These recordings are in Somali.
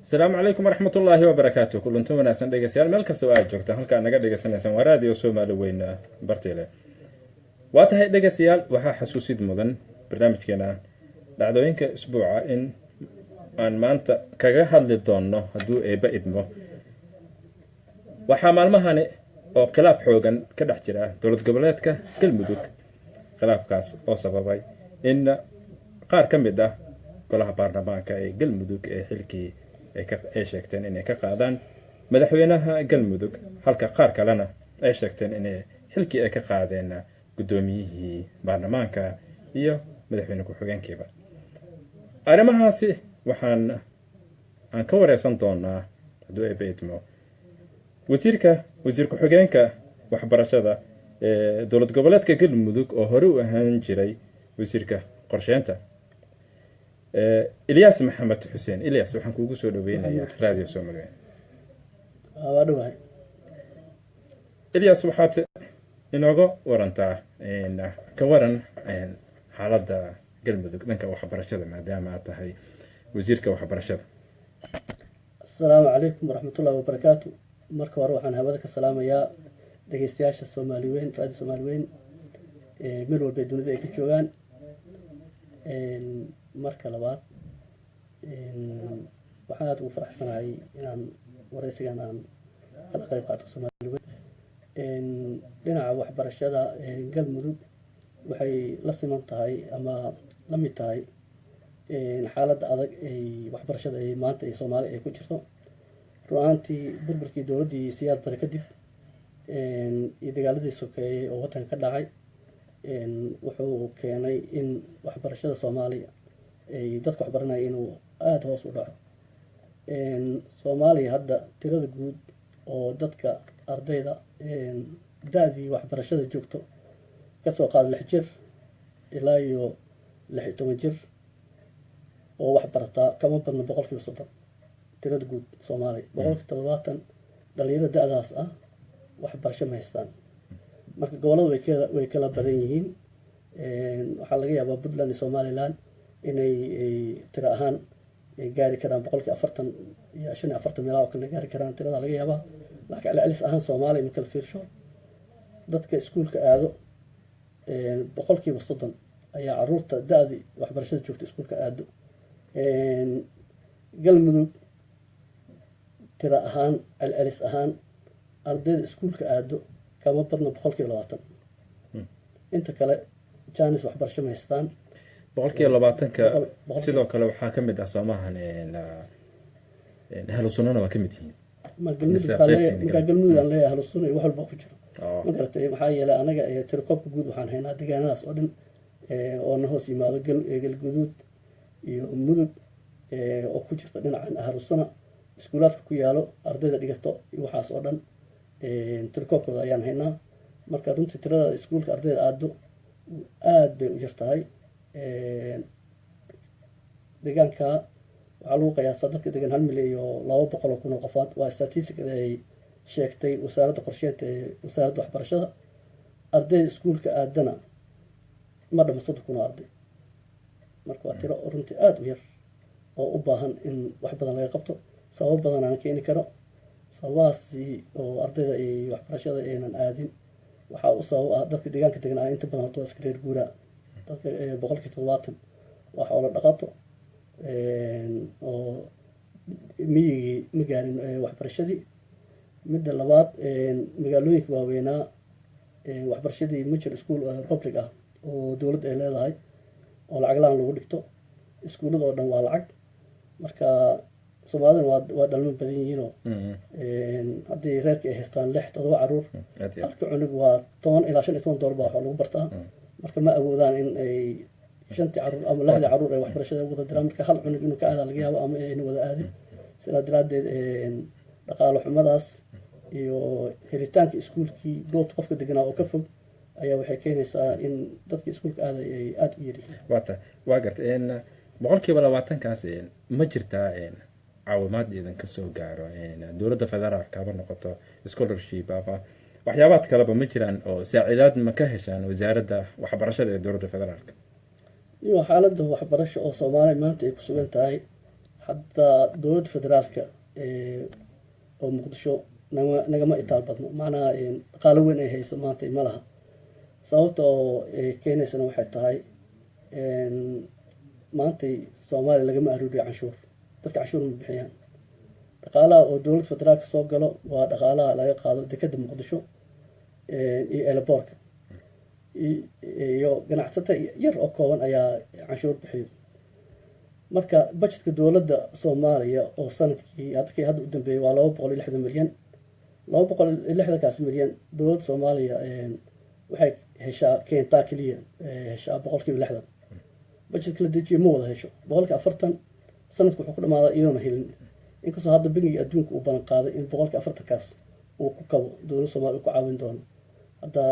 السلام عليكم ورحمة الله وبركاته. كل انتم وناسن dhegeystayaal meel kasta oo aad joogtaan halka naga dhegeysanaysan waa radio Soomaali weyn bartile. Waa tahay dhegeystayaal waxa xasuusid mudan barnaamijkeena dhacdooyinka isbuuca in aan maanta kaga hadli doono haduu eeba idmo. Waxa maalmahan oo khilaaf xoogan ka dhex jira dowlad goboleedka Galmudug. Khilaafkaas oo sababay in qaar ka mid ah golaha baarlamaanka ee Galmudug ee xilkii ay sheegteen inay ka qaadaan madaxweynaha Galmudug halka qaar kalena ay sheegteen inay xilkii ay ka qaadeen gudoomiyihii baarlamaanka iyo madaxweyne ku-xigeenkiiba. Arrimahaasi waxaan ka wareysan doonaa haduu ay beedmo wasiir ku-xigeenka waxbarashada ee dowlad goboleedka Galmudug oo hore u ahaan jiray wasiirka qorsheynta إلياس محمد حسين. إلياس waxaan kuugu soo dhaweynayaa radio Soomaali. Waadhawahay. إلياس waxaad inooga warantaa ka waran xaaladda Galmudug dhanka waxbarashada maadaama aad tahay wasiirka waxbarashada. Assalaamu calaykum waraxmatullaahi wabarakaatu. Marka hore waxaan hawada ka salaamayaa dhageystayaasha Soomaali weyn radio Soomaali weyn meel walba dunida ay ka joogaan. marka labaad waxaan aad ugu faraxsanahay inaan wareysigan aan kala qayb qaato Soomaaliyeed dhinaca waxbarashada Galmudug waxay la siman tahay ama la mid tahay xaaladda adag ee waxbarashada ee maanta ee Soomaaliya ay ku jirto ru'aantii burburkii dowladdii siyaad bare kadib iyo dagaaladii sokeeyay oo wadanka ka dhacay wuxuu keenay in waxbarashada Soomaaliya ay dadku waxbaranayaan inuu aad hoos u dhaco. Soomaaliya hadda tirada guud oo dadka ardayda daadii waxbarashada joogto ka soo qaad 6 jir ilaa iyo 16 jir oo wax barata kama badna 30% tirada guud Soomaaliya 70% dhalinyarada daadaas ah waxbarasho ma haystaan. marka gobolada way kala badan yihiin waxa laga yaabaa Puntland iyo Somaliland inay tira ahaan gaari karaan 40% iyo 45 meel oo kale gaari karaan tirada laga yaabaa laakiin celcelis ahaan Soomaaliya in kala fiirsho dadka iskuulka aado 30% ayaa caruurta daadi waxbarashada joogta iskuulka aado Galmudug tira ahaan celcelis ahaan ardayda iskuulka aado kama badna 20%. inta kale jaanis waxbarasho ma haystaan 20%ka sidoo kale waxaa ka mid ah Soomahan ahlu sunnana waa ka mid yihiin Galmudug aan leeyahay ahlu sunna wax walba ku jiro ma garatay maxaa yeelay anaga tirkoobka guud waxaan haynaa deegaanadaas oo dhan oo na hoos yimaado Galguduud iyo Mudug oo ku jirta dhinacan ahlu sunna iskuulaadka ku yaalo ardayda dhigato iyo waxaas oo dhan tirkoobkooda ayaan haynaa marka runtii tirada iskuulka ardayda aado aad bay u jirtahay deegaanka waxaa lagu qiyaasaa dadka degan 1 milyan iyo 200 kun oo qofood waa statistic ay sheegtay wasaaradda qorsheynta ee wasaaradda waxbarashada ardayda iskuulka aadana ma dhama 3 kun oo arday marka waa tiro runtii aad u yar oo u baahan in wax badan laga qabto sabab badan aan keeni karo sawaasi oo ardayda ay waxbarashada aynan aadin waxa uu sabab ah dadka deegaanka degan ay inta badan oo iska reer guura dadka 70% waxa oo la dhaqato oo miyigi magaalin waxbarashadii midda labaad magaalooyinka waaweynaa waxbarashadii ma jiro iskuul public ah oo dawladda ay leedahay oo lacag la'aan lagu dhigto iskuulada oo dhan waa lacag marka Soomaalida waa dhalmo badan yihiin oo haddii reerka ay haystaan 6-7 caruur halka cunug waa 10 ilaa 15 dollar baa lagu bartaa marka ma awoodaan in ay 5 caruur ama 6 caruur ay waxbarashada ugu diraan marka hal cunug inuu ka aado laga yaabo ama ay wada aadin sida daraadeed dhaqaale xumadaas iyo helitaanka iskuulkii goobta qofka deganaa oo ka fog ayaa waxay keenaysaa in dadka iskuulka aaday ay aad u yiri waa gartay 20% kaas ma jirtaa caawimaad idin ka soo gaaro dowladda federaalka ka noqoto scholarship ama waxyaabaad kaleba ma jiraan oo saaciidaad ma ka heshaan wasaaradda waxbarashada ee dowladda federaalka? iyo xaaladda waxbarasho oo soomaaliya maanta ay ku sugan tahay, hadda dowladda federaalka oo muqdisho nagama itaal badno, macnaha dhaqaalo weyn ay hayso maanta ma laha. sababta oo keenaysana waxay tahay maantay soomaaliya lagama aruuriyo canshuur, dadka canshuur ma bixiyaan. dhaqaalaha oo dowladda federaalka soo galo waa dhaqaalaha laga qaado dekedda muqdisho iyo eelaboorka, iyo ganacsato yar oo kooban ayaa canshuur bixiyo. marka budgetka dowladda soomaaliya oo sanadkii hadda u dambeeyey waa 260 milyan. 260kaas milyan dowladda soomaaliya waxay heshaa keentaa keliya heshaa 60%. budgetka la dejiyo ma wada hesho 40%. sanadku wuxuu ku dhamaadaa iyadoona helin, inkastoo hadda bangiga adduunka uu balan qaaday in 40%kaas uu ku kabo dowladda soomaaliya ku caawin doono. hadda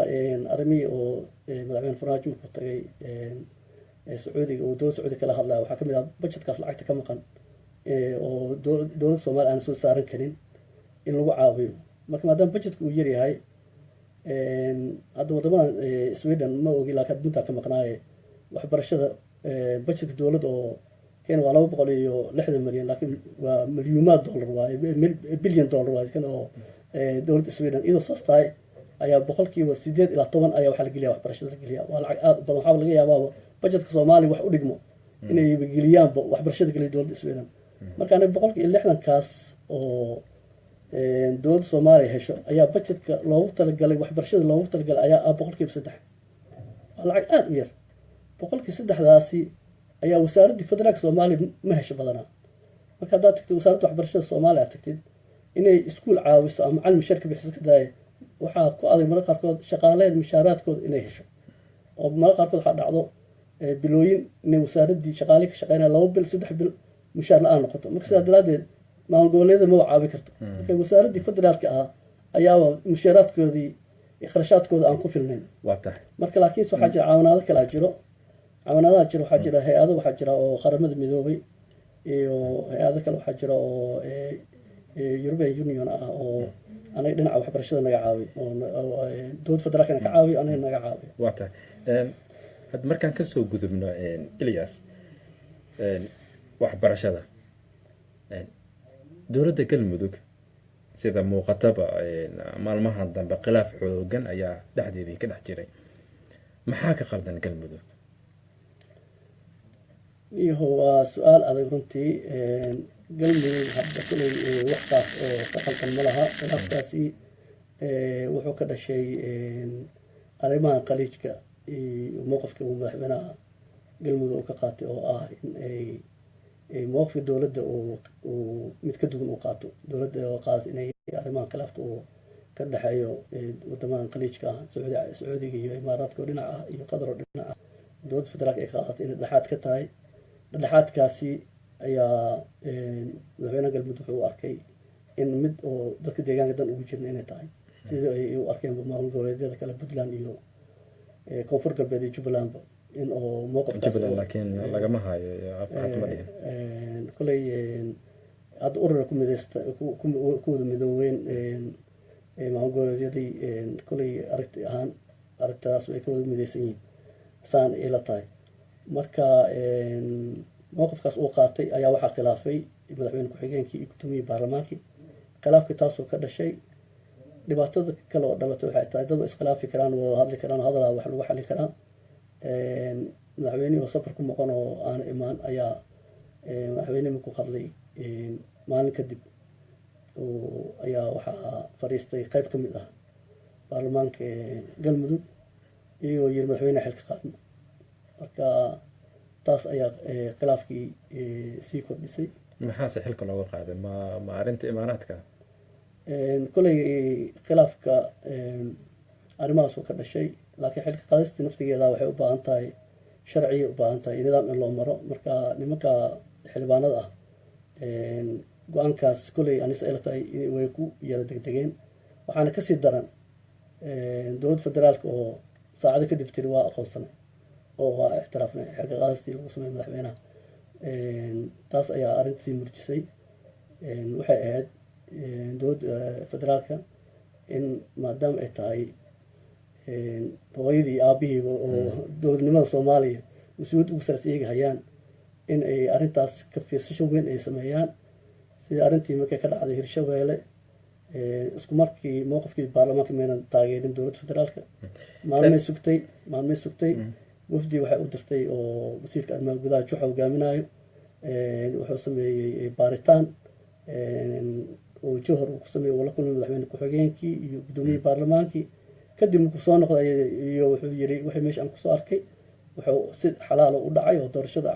arrimihii oo madaxweyne farmaajo markuu tagay sacuudiga oo dowladda sacuudiga kala hadlaya waxaa kamid ah budgetkaas lacagta ka maqan oo dowladda soomaaliya aan soo saaran karin in lagu caawiyo. marka maadaama budgetka uu yaryahay, hadda wadamadan Sweden ma ogi, laakiin dunta ka maqnaaye waxbarashada budgetka dowladda oo keen waa 260 milyan, laakiin waa milyuumaad dollar waaye, bilyan dollar waaye kan oo dowladda Sweden iyadoo saas tahay ayaa 8% ilaa 10 ayaa waxaa la geliyaa waxbarashada la geliyaa. waa lacag aad u badan. waxaa laga yaabaa budgetka soomaaliya wax u dhigmo inay geliyaanba waxbarashada geliya dowladda Sweden. marka aniga 160kaas oo dowladda soomaaliya hesho ayaa budgetka loogu talagalay waxbarashada loogu talagalay ayaa 3%. waa lacag aad u yar. 3%daasi ayaa wasaaradda federaalka soomaaliya ma hesho badanaa. marka haddaad tagtid wasaaradda waxbarashada soomaaliya aad tagtid inay iskuul caawiso ama macalin mushaar ka bixiso ka daaya, waxaa ku adag mararka qaarkood shaqaaleed mushaaraadkooda inay hesho. oo mararka qaarkood waxaa dhacdo bilooyin inay wasaaraddii shaqaale ka shaqeynaya 2 bil 3 bil mushaar la-aan noqoto. marka sidaa daraadeed maamul goboleedyada ma caawi karto. marka wasaaraddii federaalka ah ayaaba mushaaraadkoodii iyo kharashaadkooda aan ku filnayn. waa tahay marka laakiinse waxaa jira caawinaado kale jiro. caawinaadaha jiro waxaa jira hay-ado waxaa jira oo qaramada midoobay iyo hay-ado kale waxaa jira oo European Union ah oo anaga dhinaca waxbarashada naga caawiyo, oo dowladda federaalka naga caawiyo, anaga naga caawiyo. waa tahay had markaan kasoo gudubno Ilyas, waxbarashada dowladda galmudug sida muuqataba maalmahan dambe khilaaf xoogan ayaa dhexdeedii ka dhex jiray. maxaa ka qaldan galmudug? iyo waa su-aal adag runtii. galmudug hadda kuley waxkaas oo ka qaldan ma laha. khilaafkaasi wuxuu ka dhashay arrimaha khaliijka iyo mowqifka uu madaxweynaha galmudug ka qaatay oo ah in ay mowqifka dowladda uu mid ka duwan u qaato. dowladda oo qaatay inay arrimaha khilaafka uu ka dhexeeyo wadamadan khaliijka ah, sacuudiga iyo imaaraadka oo dhinac ah iyo qatar oo dhinac ah, dowladda federaalka ay ka qaadatay inay dhexaad ka tahay. dhexaadkaasi ayaa madaxweynaha galmudug wuxuu u arkay in mid oo dadka deegaanka dan ugu jirna inay tahay, sidii ay u arkeen maamul goboleedyada kale Puntland iyo koonfur galbeed iyo Jubbalandba. in oo mowqifkaas laakiin lagama hayo koley hadda urura ku mideysta ku wada midoobeen maamul goboleedyadii koley aragti ahaan aragtidaas way ka wada mideysan yihiin saan ila tahay. marka mowqifkaas uu qaatay ayaa waxaa khilaafay madaxweyne ku-xigeenkii iyo gudoomiyihii baarlamaankii. khilaafkii taasoo ka dhashay. dhibaatada kale oo dhalatay waxay tahay dad iskhilaafi karaan, wada hadli karaan, hadalaa wax lagu xali karaa. madaxweynihii oo safar ku maqan oo aan imaan ayaa madaxweyne markuu hadlay maalin kadib ayaa waxaa fadhiistay qayb ka mid ah baarlamaanka galmudug iyagoo yiri madaxweyne xilka qaadna. marka taas ayaa khilaafkii sii kordhisay. maxaase xilka looga qaaday? ma arrinta imaaraadka? koley khilaafka arrimahaas uu ka dhashay, laakiin xilka qaadistii naftigeeda waxay u baahan tahay sharciya u baahan tahay nidaam in loo maro. marka nimanka xildhibaanada ah go-aankaas koley anis ila tahay way ku yara degdegeen. waxaana kasii daran dowladda federaalka oo saacado kadib tiri waa aqoonsanay oo waa ixtiraafnay xilka qaadistii lagu sameeyey madaxweynaha. taas ayaa arrintii murjisay. waxay ahayd dowladda federaalka in maadaama ay tahay hooyadii aabihiiba oo dowladnimada soomaaliya mas-uuliyad ugu sareysa iyaga hayaan in ay arrintaas ka fiirsasho weyn ay sameeyaan sida arrintii markay ka dhacday hirshabeelle isku markii mowqifkii baarlamaanka maynan taageerin dowladda federaalka maalmay sugtay wafdi waxay u dirtay oo wasiirka arrimaha gudaha juxa hogaaminayo wuxuu sameeyey baaritaan oo johor uu ku sameeyey uu la kulmay madaxweyne ku-xigeenkii iyo guddoomiyihii baarlamaankii kadib markuu soo noqday iyo wuxuu yiri wixii meesha aan kusoo arkay wuxuu si xalaalo u dhacay oo doorashada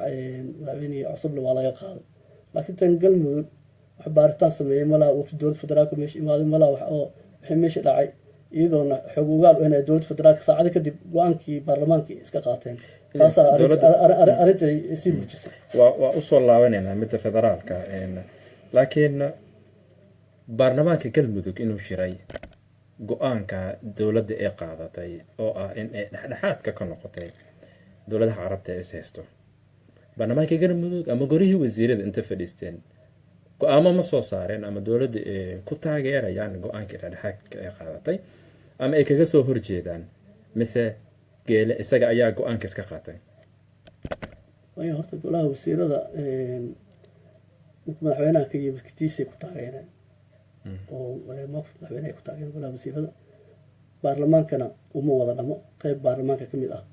madaxweynihii cusuble waa laga qaaday laakiin tan galmudug wax baaritaan sameeyey malaha wafdi dowladda federaalka meesha imaaday malaha wax oo wixii meesha dhacay iyadoona xoog ogaal u inay dowladda federaalka saacado kadib go-aankii baarlamaankii iska qaateen taasaa arrintay sii murjisay waa usoo laabanaynaa midda federaalka laakiin baarlamaanka galmudug inuu shiray go-aanka dowladda ee qaadatay oo ah in ay dhexdhexaadka ka noqotay dowladaha carabta ee is haysto baarlamaanka galmudug ama gorihii wasiirada inta fadhiisteen go-aamo ma soo saareen ama dowladda ku taageerayaan go-aankii dhexdhexaadka ee qaadatay ama ay kaga soo horjeedaan mise geele isaga ayaa go-aanka iska qaatay waayo horta golaha wasiirada madaxweynaha ka yimid kitiisay ku taageereen oo mowqif madaxweyne ay ku taageereen golaha wasiirada baarlamaankana uma wada dhamo qeyb baarlamaanka ka mid ah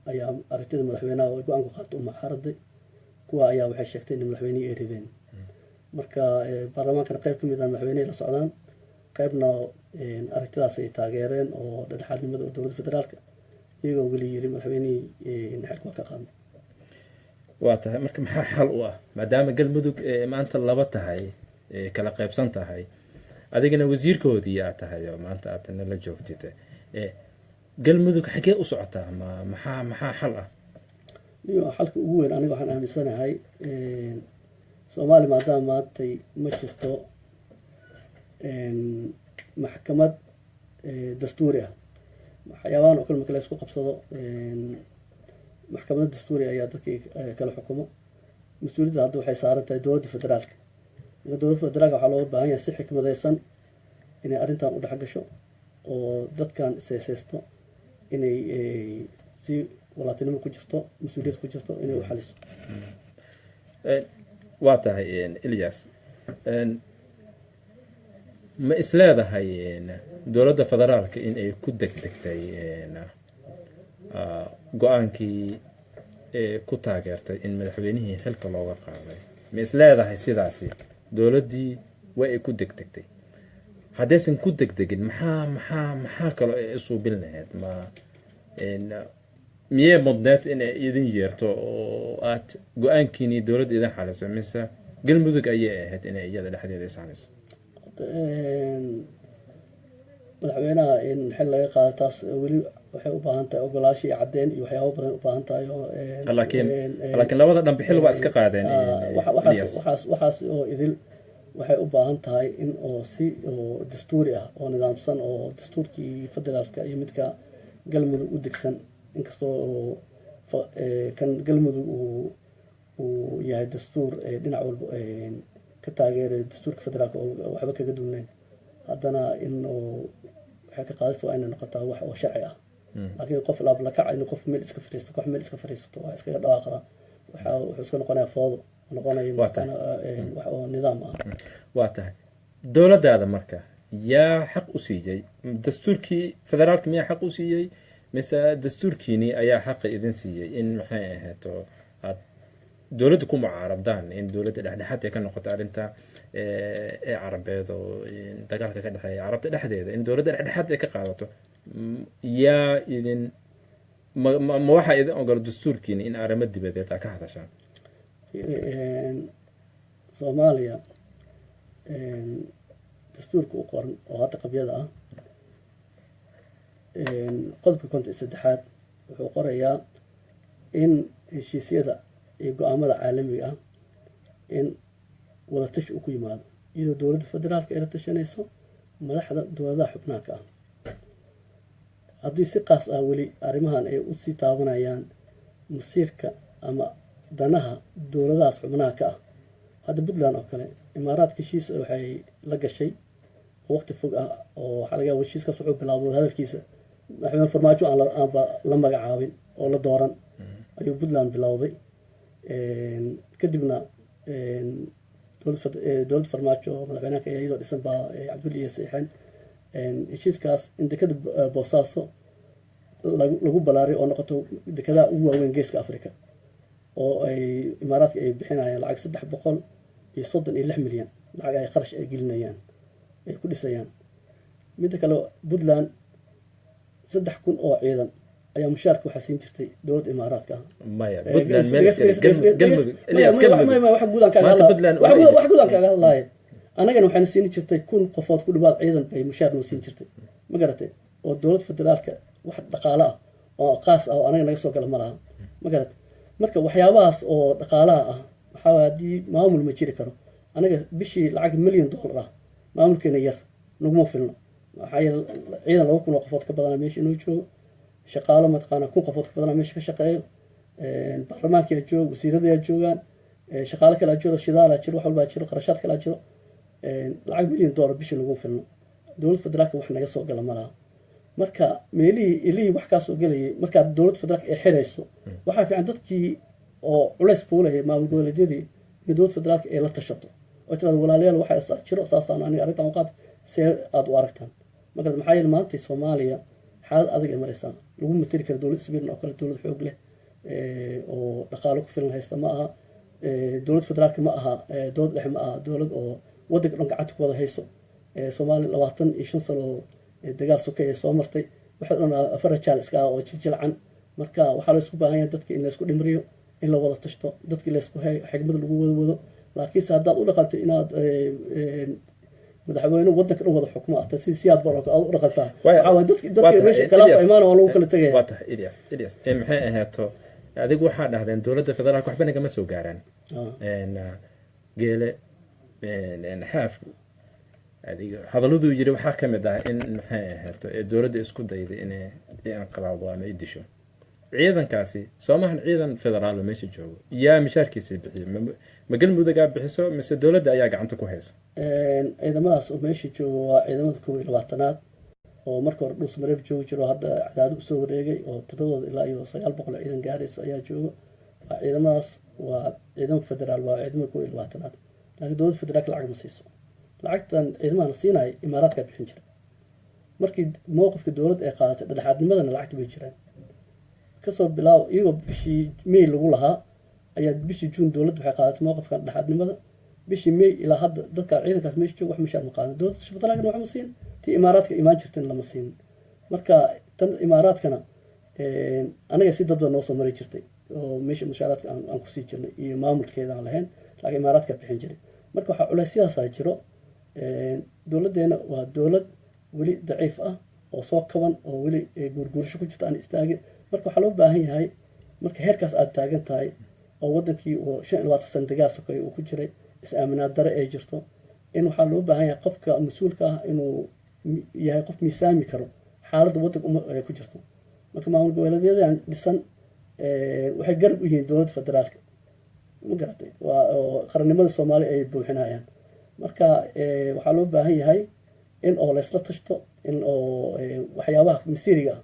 ayaa aragtida madaxweynaha oo go-aanku qaato u mucaaraday kuwa ayaa waxay sheegtay in madaxweynihii ay rideen marka baarlamaankana qeyb ka mid ah madaxweynehay la socdaan qeybna aragtidaas ay taageereen oo dhexdhexaadnimada oo dowladda federaalka iyagoo weli yiri madaxweynihii xilka waa ka qaadnay waa tahay marka maxaa xal u ah maadaama galmudug maanta laba tahay kala qaybsan tahay adigana wasiirkoodii aad tahay oo maanta aad nala joogtid galmudug xagee u socotaa maxaa xal ah iyo xalka ugu weyn aniga waxaan aaminsanahay soomaaliya maadaama maantay ma jirto maxkamad dastuuri ah waxyaabahan oo kale marka la isku qabsado maxkamadda dastuuri ayaa dadkii kala xukumo mas-uuliyadda hadda waxay saaran tahay dowladda federaalka marka dowladda federaalka waxaa looga baahan yahay si xikmadaysan inay arrintan u dhex gasho oo dadkan isheeseysto inay si walaatinimo ku jirto mas-uuliyad ku jirto inay u xaliso waa tahay ilyas ma isleedahay dowladda federaalka in ay ku degdegtay go-aankii ku taageertay in madaxweynihii xilka looga qaaday ma isleedahay sidaasi dowladdii way ay ku degdegtay haddaysan ku degdegin maxaa kaloo ay isuubin lahayd miyee mudneed inay idin yeerto oo aad go-aankiinii dowladda idin xaliso mise galmudug ayay ahayd inay iyada dhexdeeda is xaliso madaxweynaha in xil laga qaado taas weli waxay u baahan tahay ogolaansho iyo caddeyn iyo waxyaabo badan u baahan tahay laakiin labada dhanbe xil waa iska qaadeen waxaas oo idil waxay u baahan tahay in oo si oo dastuuri ah oo nidaamsan oo dastuurkii federaalka iyo midka galmudug u degsan inkastoo kan galmudug uu yahay dastuur dhinac walba ka taageeray dastuurka federaalka oo waxba kaga duwnayn haddana in waxay ka qaadaysa waa inay noqotaa wax oo sharci ah laakiin qof laablakac in qof meel iska fariisto koox meel iska fariisato wax iskaga dhawaaqda wuxuu iska noqonayaa foodo noqonaya wax oo nidaam ah waa tahay dowladdaada marka yaa xaq u siiyey dastuurkii federaalka miyaa xaq u siiyey mise dastuurkiinii ayaa xaqa idin siiyey in maxay ahayd oo aad dowladda ku mucaaradaan in dowladda dhexdhexaad ay ka noqoto arrinta ee carabeed oo dagaalka ka dhexeeya carabta dhexdeeda in dowladda dhexdhexaad ay ka qaadato yaa idin ma waxaa idin ogolo dastuurkiini in arrimo dibadeed aa ka hadashaan soomaaliya dastuurka u qoran oo hadda qabyada ah qodobka 53 wuxuu qorayaa in heshiisyada iyo go-aamada caalamiga ah in wadatashi uu ku yimaado iyadoo dowladda federaalka ay la tashanayso madaxda dowladaha xubnaanka ah haddii si qaas ah weli arrimahan ay usii taabanayaan masiirka ama danaha dowladahaas xubnaha ka ah hadda puntland oo kale imaaraadka heshiis waxay la gashay waqti fog ah oo waxaa laga yaaba heshiiskaas wuxuu bilaabay hadalkiisa madaxweyne farmaajo aanba la magacaabin oo la dooran ayuu puntland bilowday kadibna dowlad farmaajo madaxweynaha iyadoo dhisan baa cabdulli iyo saxiixeen heshiiskaas in dekada boosaaso lagu balaaray oo noqoto dekadaha ugu waaweyn geeska africa oo ay imaaraadka ay bixinayaan lacag 336 milyan lacag ay qarash ay gelinayaan ay ku dhisayaan midda kale puntland 3,000 oo ciidan ayaa mushaarka waxaa siin jirtay dowladda imaaraadka maya puntland galmudug wax guudaan kaaga hadlaaye annagana waxayna siin jirtay 1,000 qofood ku dhawaad ciidan bay mushaar noo siin jirtay ma garatay oo dowlad federaalka wax dhaqaale ah oo qaas ah oo anaga naga soo gala ma laha ma garatay marka waxyaabahaas oo dhaqaalaha ah waxaa haddii maamul ma jiri karo anaga bishii lacag $1 milyan ah maamulkeena yar naguma filno waxaa yeele ciidan 2,000 qofood ka badanaa meesha inuu joogo shaqaalo mataqaana 1,000 qofood ka badanaa meesha ka shaqeeyo baarlamaanka joogo wasiirada joogaan shaqaale kala jiro shidaal jiro wax walba jiro qarashaad kala jiro lacag $1 milyan bishii lagu filno dowlad federaalka wax naga soo gala ma laha marka meelihii wax kaa soo gelayay markaa dowlad federaalka ay xirayso waxaa fiican dadkii oo culays fuulaya maamul goboleedyadii in dowlad federaalka ay la tashato oo tirada walaalayaal waxaa jiro saasaan aniga arrintan u qaad see aad u aragtaan marka maxaa yeele maanta Soomaaliya xaalad adag ay maraysaa lagu matali karo dowlad Sweden oo kale dowlad xoog leh oo dhaqaale ku filan haysta ma aha dowlad federaalka ma aha dowlad dhexe ma aha dowlad oo waddanka dhan gacanta ku wada hayso Soomaaliya 25 sano dagaal sokay soo martay waxa dhan afar jaal iska oo jilcan marka waxa la isku baahan yahay dadka in la isku dhimriyo in la wada tashto dadka la isku hay xigmad lagu wado laakiin haddaad u dhaqantay inaad madaxweyne waddanka dhan wada xukumo ah si siyaad barako aad u dhaqantaa waxa dadka meesha kala imaan oo lagu kala tagay waa tahay Ilyas maxay ahaato adigu waxaa dhahdeen dowladda federaalka waxba naga ma soo gaaraan geele xaaf adiga hadaladu yiri waxaa ka mid ah in maxay ahaato dowladda isku dayday inay inqilaabo ama ay disho ciidankaasi Soomahan ciidan federaal meesha joogo yaa mishaarkiisa bixiyo ma galmudug ay bixiso mise dowladda ayaa gacanta ku hayso ciidamadaas oo meesha joogo waa ciidamada 22aad oo marka hore dhus mareeb joogo jiro hadda cadaadad soo wareegay oo tiradooda ilaa iyo 900 ciidan gaaraysa ayaa joogo ciidamadaas waa ciidan federaal waa ciidamada 22aad laakiin dowladda federaalka lacag ma siiso lacagtan ciidamada siinay imaaraadka bixin jiray markii mowqifka dowladda ay qaadatay dhexaadnimadana lacagta bay jiraan kasoo bilaaw iyagoo bishii May lagu lahaa ayaa bishii June dowladda waxay qaadatay mowqifkan dhexaadnimada bishii May ilaa hadda dadka ciidankaas meesha jooga wax mushaar ma qaadan dowladda shaqadalaagana wax ma siin tii imaaraadka imaan jirteen lama siin marka tan imaaraadkana anaga si dad noo soo mari jirtay oo meesha mushaaraadka aan ku sii jirnay iyo maamulkeeda aan lahayn laakiin imaaraadka bixin jiray marka waxa culaysyadaas jiro dowladdeena waa dowlad weli daciif ah oo soo kaban oo weli guurguursho ku jirta aan istaagin marka waxaa loo baahan yahay marka heerkaas aad taagan tahay oo waddankii oo 25 sano dagaal sokay uu ku jiray is-aaminaad dare ay jirto in waxaa loo baahan yahay qofka mas'uulka ah inuu yahay qof miisaami karo xaaladda waddanka ay ku jirto marka maamul goboleedyadan dhisan waxay garab u yihiin dowladda federaalka ma garatay waa qarannimada Soomaaliya ay buuxinayaan marka waxaa loo baahan yahay in oo la isla tashto in oo waxyaabaha masiiriga ah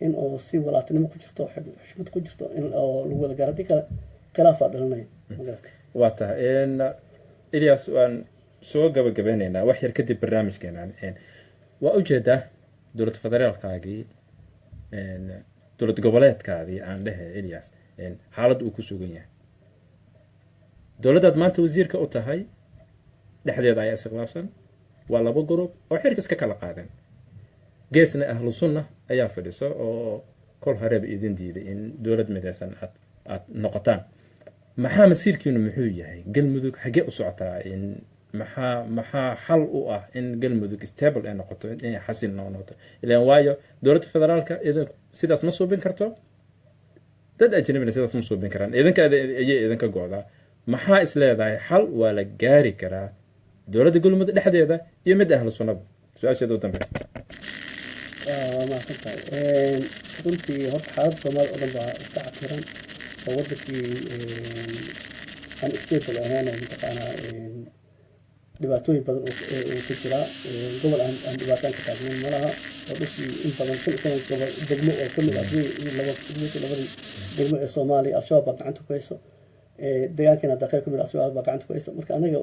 in oo si walaatinimo ku jirto xushmad ku jirto in oo lagu wada gaaradi kara khilaaf dhalanay waa tahay Ilyas waan soo gabagabeynaynaa wax yar kadib barnaamijkeena waa ujeedaa dowlad federaalkaagii dowlad goboleedkaadii aan dhahay Ilyas xaalad uu ku sugan yahay dowladdaad maanta wasiirka u tahay dhexdeeda ayaa iskhilaafsan waa laba group oo xirka iska kala qaadan geesna ahlu sunna ayaa fadhiso oo kol hareeb idin diiday in dowlad midaysan aad noqotaan maxaa masiirkiinu muxuu yahay galmudug xagee u socotaa in maxaa xal u ah in galmudug stable ay noqoto in xasil noqoto ilaan waayo dowladda federaalka sidaas ma suubin karto dad ajnabina sidaas ma suubin karaan idinka go'daa maxaa is leedahay xal waa la gaari karaa dowladda galmudug dhexdeeda iyo mid ahlu sunnaba su-aasheeda u dambaysa ما سنتي runtii horta xaalada Soomaaliya oo dhan baa iska cakiran oo wadankii aan stable ahayn mataqaana dhibaatooyin badan uu ku jiraa gobol aan dhibaataan ka taagnayn malaha oo dhushii in badan kun toban gobol degmo oo kamid ah labadii degmo ee soomaaliya al-shabaab baa gacanta ku hayso deegaankeena hadda qayb kamid ah al-shabaab baa gacanta ku hayso marka anaga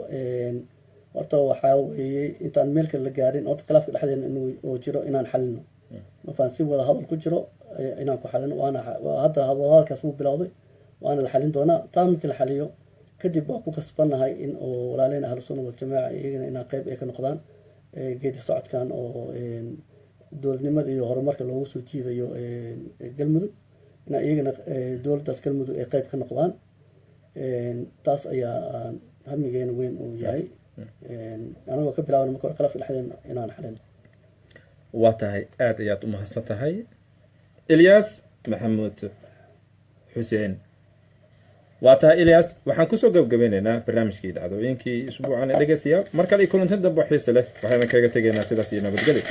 horta waxaa weeye intaan meel kale la gaarin horta khilaafka dhexdeena inuu jiro inaan xalino mafaan si wada hadal ku jiro inaan ku xalino waana hadda hadalkaas wuu bilowday waana la xalin doonaa taa markii la xaliyo kadib waa ku kasbanahay in oo walaaleyna ahlu sunna wal jamaaca iyagana inaan qayb ay ka noqdaan geedi socodkan oo dowladnimada iyo horumarka loogu soo jiidayo galmudug inaan iyagana dowladdaas galmudug ay qayb ka noqdaan taas ayaa hamigeena weyn uu yahay anagoo ka bilaabana marka hore khilaafka dhexdeena inaan xalin waa tahay aad ayaad u mahadsan tahay ilyaas maxamuud xuseen waa tahay ilyaas waxaan kusoo gabagabeynaynaa barnaamijkii dhacdooyinkii isbuucan ee dhegeystayaal mar kale iyo kulanti dambe oo xiise leh waxayna kaga tegaynaa sidaas iyo nabadgelyo